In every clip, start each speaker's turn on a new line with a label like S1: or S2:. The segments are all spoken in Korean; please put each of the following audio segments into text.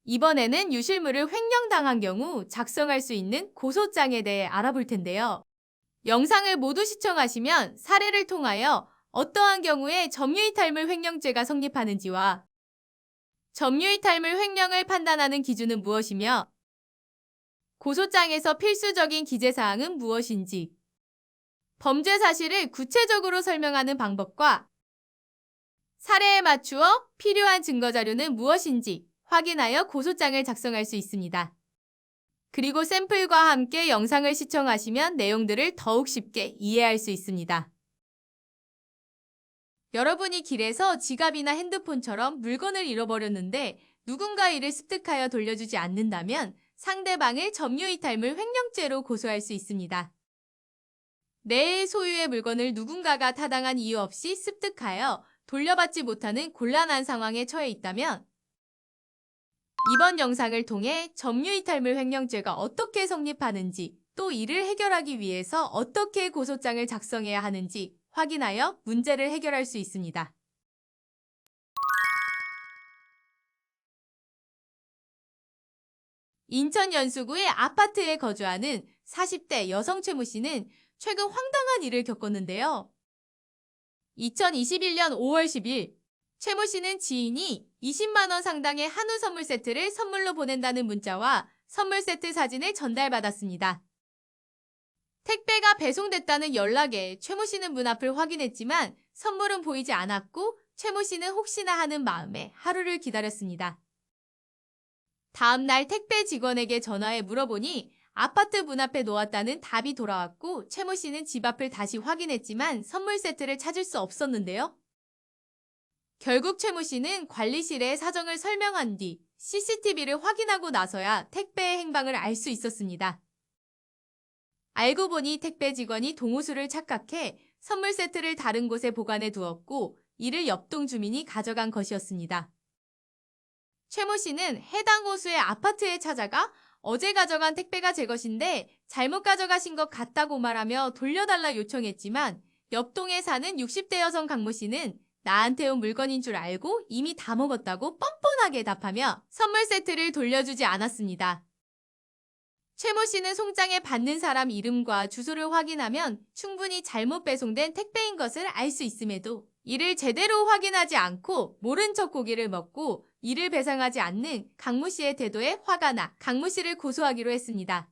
S1: 이번에는 유실물을 횡령당한 경우 작성할 수 있는 고소장에 대해 알아볼 텐데요. 영상을 모두 시청하시면 사례를 통하여 어떠한 경우에 점유이탈물 횡령죄가 성립하는지와 점유이탈물 횡령을 판단하는 기준은 무엇이며 고소장에서 필수적인 기재사항은 무엇인지 범죄 사실을 구체적으로 설명하는 방법과 사례에 맞추어 필요한 증거자료는 무엇인지 확인하여 고소장을 작성할 수 있습니다. 그리고 샘플과 함께 영상을 시청하시면 내용들을 더욱 쉽게 이해할 수 있습니다. 여러분이 길에서 지갑이나 핸드폰처럼 물건을 잃어버렸는데 누군가 이를 습득하여 돌려주지 않는다면 상대방을 점유이탈물 횡령죄로 고소할 수 있습니다. 내 소유의 물건을 누군가가 타당한 이유 없이 습득하여 돌려받지 못하는 곤란한 상황에 처해 있다면 이번 영상을 통해 점유이탈물 횡령죄가 어떻게 성립하는지 또 이를 해결하기 위해서 어떻게 고소장을 작성해야 하는지 확인하여 문제를 해결할 수 있습니다. 인천 연수구의 아파트에 거주하는 40대 여성 최모 씨는 최근 황당한 일을 겪었는데요. 2021년 5월 10일 최모 씨는 지인이 20만 원 상당의 한우 선물 세트를 선물로 보낸다는 문자와 선물 세트 사진을 전달받았습니다. 택배가 배송됐다는 연락에 최모 씨는 문 앞을 확인했지만 선물은 보이지 않았고 최모 씨는 혹시나 하는 마음에 하루를 기다렸습니다. 다음 날 택배 직원에게 전화해 물어보니 아파트 문 앞에 놓았다는 답이 돌아왔고 최모 씨는 집 앞을 다시 확인했지만 선물 세트를 찾을 수 없었는데요. 결국 최모 씨는 관리실에 사정을 설명한 뒤 CCTV를 확인하고 나서야 택배의 행방을 알 수 있었습니다. 알고 보니 택배 직원이 동호수를 착각해 선물 세트를 다른 곳에 보관해 두었고 이를 옆동 주민이 가져간 것이었습니다. 최모 씨는 해당 호수의 아파트에 찾아가 어제 가져간 택배가 제 것인데 잘못 가져가신 것 같다고 말하며 돌려달라 요청했지만 옆동에 사는 60대 여성 강모 씨는 나한테 온 물건인 줄 알고 이미 다 먹었다고 뻔뻔하게 답하며 선물 세트를 돌려주지 않았습니다. 최모 씨는 송장에 받는 사람 이름과 주소를 확인하면 충분히 잘못 배송된 택배인 것을 알 수 있음에도 이를 제대로 확인하지 않고 모른 척 고기를 먹고 이를 배상하지 않는 강모 씨의 태도에 화가 나 강모 씨를 고소하기로 했습니다.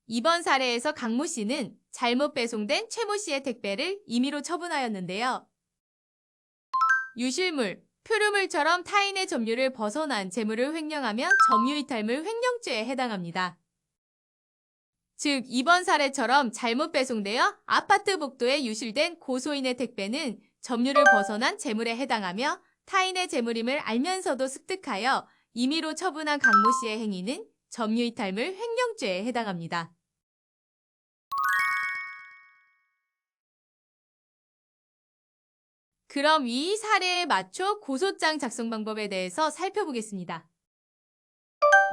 S1: 이번 사례에서 강모 씨는 잘못 배송된 최모 씨의 택배를 임의로 처분하였는데요. 유실물, 표류물처럼 타인의 점유를 벗어난 재물을 횡령하면 점유이탈물 횡령죄에 해당합니다. 즉, 이번 사례처럼 잘못 배송되어 아파트 복도에 유실된 고소인의 택배는 점유를 벗어난 재물에 해당하며 타인의 재물임을 알면서도 습득하여 임의로 처분한 강모 씨의 행위는 점유이탈물 횡령죄에 해당합니다. 그럼 이 사례에 맞춰 고소장 작성 방법에 대해서 살펴보겠습니다.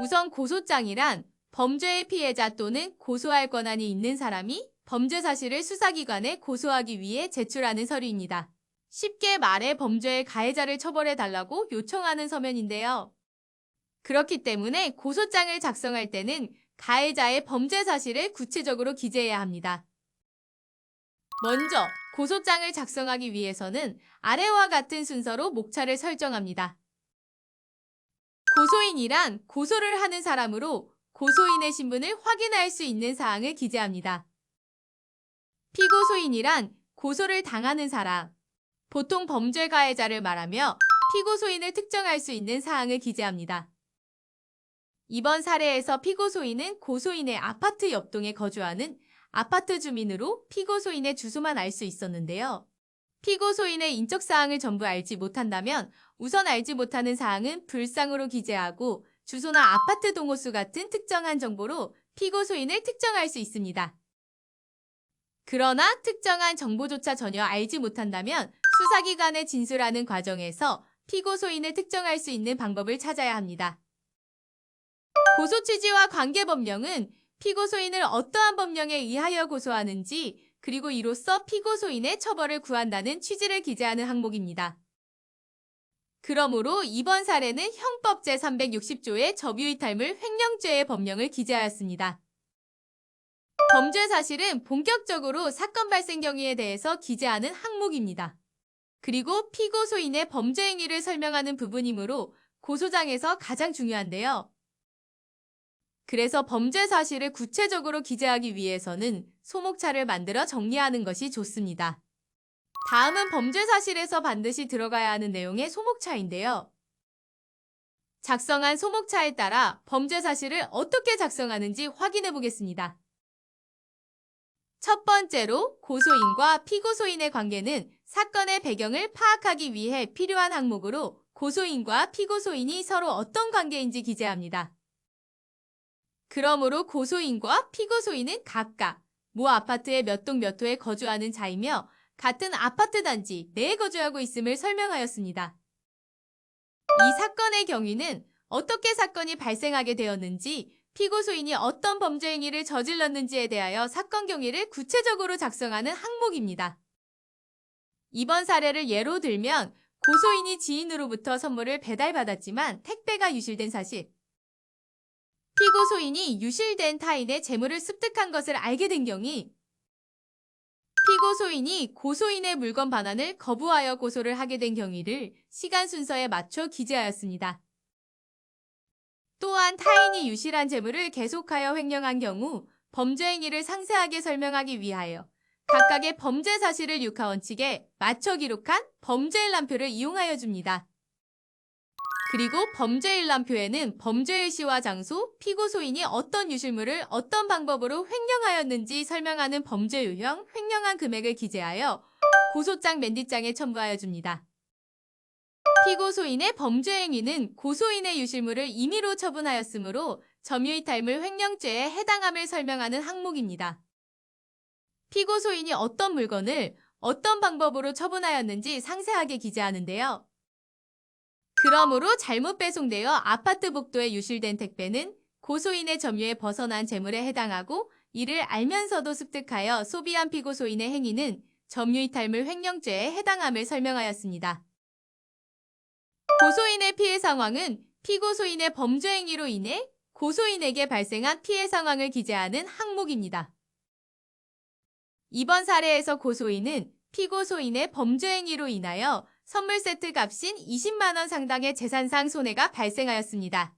S1: 우선 고소장이란 범죄의 피해자 또는 고소할 권한이 있는 사람이 범죄 사실을 수사기관에 고소하기 위해 제출하는 서류입니다. 쉽게 말해 범죄의 가해자를 처벌해달라고 요청하는 서면인데요. 그렇기 때문에 고소장을 작성할 때는 가해자의 범죄 사실을 구체적으로 기재해야 합니다. 먼저 고소장을 작성하기 위해서는 아래와 같은 순서로 목차를 설정합니다. 고소인이란 고소를 하는 사람으로 고소인의 신분을 확인할 수 있는 사항을 기재합니다. 피고소인이란 고소를 당하는 사람, 보통 범죄 가해자를 말하며 피고소인을 특정할 수 있는 사항을 기재합니다. 이번 사례에서 피고소인은 고소인의 아파트 옆동에 거주하는 아파트 주민으로 피고소인의 주소만 알 수 있었는데요. 피고소인의 인적사항을 전부 알지 못한다면 우선 알지 못하는 사항은 불상으로 기재하고 주소나 아파트 동호수 같은 특정한 정보로 피고소인을 특정할 수 있습니다. 그러나 특정한 정보조차 전혀 알지 못한다면 수사기관에 진술하는 과정에서 피고소인을 특정할 수 있는 방법을 찾아야 합니다. 고소 취지와 관계 법령은 피고소인을 어떠한 법령에 의하여 고소하는지 그리고 이로써 피고소인의 처벌을 구한다는 취지를 기재하는 항목입니다. 그러므로 이번 사례는 형법 제360조의 접유이탈물 횡령죄의 법령을 기재하였습니다. 범죄 사실은 본격적으로 사건 발생 경위에 대해서 기재하는 항목입니다. 그리고 피고소인의 범죄 행위를 설명하는 부분이므로 고소장에서 가장 중요한데요. 그래서 범죄 사실을 구체적으로 기재하기 위해서는 소목차를 만들어 정리하는 것이 좋습니다. 다음은 범죄 사실에서 반드시 들어가야 하는 내용의 소목차인데요. 작성한 소목차에 따라 범죄 사실을 어떻게 작성하는지 확인해 보겠습니다. 첫 번째로 고소인과 피고소인의 관계는 사건의 배경을 파악하기 위해 필요한 항목으로 고소인과 피고소인이 서로 어떤 관계인지 기재합니다. 그러므로 고소인과 피고소인은 각각 모 아파트의 몇 동 몇 호에 거주하는 자이며 같은 아파트 단지 내에 거주하고 있음을 설명하였습니다. 이 사건의 경위는 어떻게 사건이 발생하게 되었는지, 피고소인이 어떤 범죄 행위를 저질렀는지에 대하여 사건 경위를 구체적으로 작성하는 항목입니다. 이번 사례를 예로 들면 고소인이 지인으로부터 선물을 배달받았지만 택배가 유실된 사실, 피고소인이 유실된 타인의 재물을 습득한 것을 알게 된 경위, 피고소인이 고소인의 물건 반환을 거부하여 고소를 하게 된 경위를 시간 순서에 맞춰 기재하였습니다. 또한 타인이 유실한 재물을 계속하여 횡령한 경우 범죄 행위를 상세하게 설명하기 위하여 각각의 범죄 사실을 육하 원칙에 맞춰 기록한 범죄일람표를 이용하여 줍니다. 그리고 범죄일람표에는 범죄의 시와 장소, 피고소인이 어떤 유실물을 어떤 방법으로 횡령하였는지 설명하는 범죄 유형, 횡령한 금액을 기재하여 고소장 맨 뒷장에 첨부하여 줍니다. 피고소인의 범죄 행위는 고소인의 유실물을 임의로 처분하였으므로 점유이탈물 횡령죄에 해당함을 설명하는 항목입니다. 피고소인이 어떤 물건을 어떤 방법으로 처분하였는지 상세하게 기재하는데요. 그러므로 잘못 배송되어 아파트 복도에 유실된 택배는 고소인의 점유에 벗어난 재물에 해당하고 이를 알면서도 습득하여 소비한 피고소인의 행위는 점유이탈물 횡령죄에 해당함을 설명하였습니다. 고소인의 피해 상황은 피고소인의 범죄 행위로 인해 고소인에게 발생한 피해 상황을 기재하는 항목입니다. 이번 사례에서 고소인은 피고소인의 범죄 행위로 인하여 선물 세트 값인 20만 원 상당의 재산상 손해가 발생하였습니다.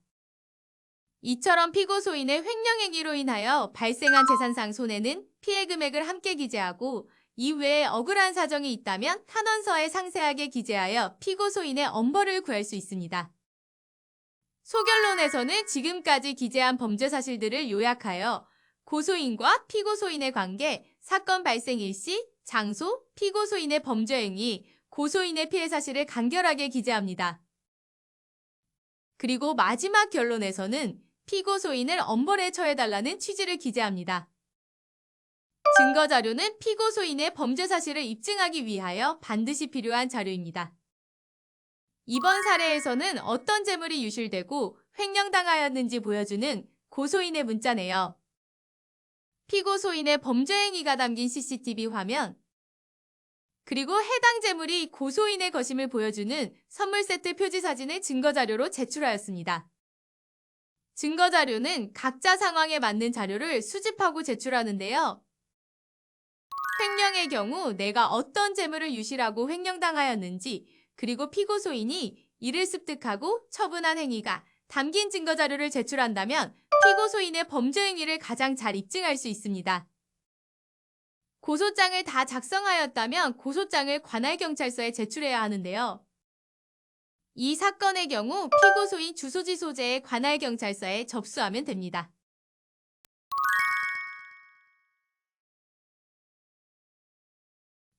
S1: 이처럼 피고소인의 횡령 행위로 인하여 발생한 재산상 손해는 피해 금액을 함께 기재하고 이외에 억울한 사정이 있다면 탄원서에 상세하게 기재하여 피고소인의 엄벌을 구할 수 있습니다. 소결론에서는 지금까지 기재한 범죄 사실들을 요약하여 고소인과 피고소인의 관계, 사건 발생 일시, 장소, 피고소인의 범죄 행위, 고소인의 피해 사실을 간결하게 기재합니다. 그리고 마지막 결론에서는 피고소인을 엄벌에 처해달라는 취지를 기재합니다. 증거자료는 피고소인의 범죄 사실을 입증하기 위하여 반드시 필요한 자료입니다. 이번 사례에서는 어떤 재물이 유실되고 횡령당하였는지 보여주는 고소인의 문자네요. 피고소인의 범죄 행위가 담긴 CCTV 화면, 그리고 해당 재물이 고소인의 것임을 보여주는 선물 세트 표지 사진을 증거자료로 제출하였습니다. 증거자료는 각자 상황에 맞는 자료를 수집하고 제출하는데요. 횡령의 경우 내가 어떤 재물을 유실하고 횡령당하였는지, 그리고 피고소인이 이를 습득하고 처분한 행위가 담긴 증거자료를 제출한다면 피고소인의 범죄 행위를 가장 잘 입증할 수 있습니다. 고소장을 다 작성하였다면 고소장을 관할경찰서에 제출해야 하는데요. 이 사건의 경우 피고소인 주소지 소재의 관할경찰서에 접수하면 됩니다.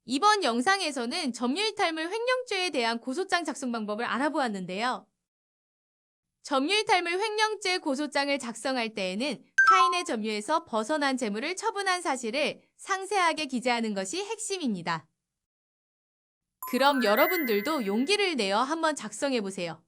S1: 이번 영상에서는 점유이탈물 횡령죄에 대한 고소장 작성 방법을 알아보았는데요. 점유이탈물 횡령죄 고소장을 작성할 때에는 타인의 점유에서 벗어난 재물을 처분한 사실을 상세하게 기재하는 것이 핵심입니다. 그럼 여러분들도 용기를 내어 한번 작성해보세요.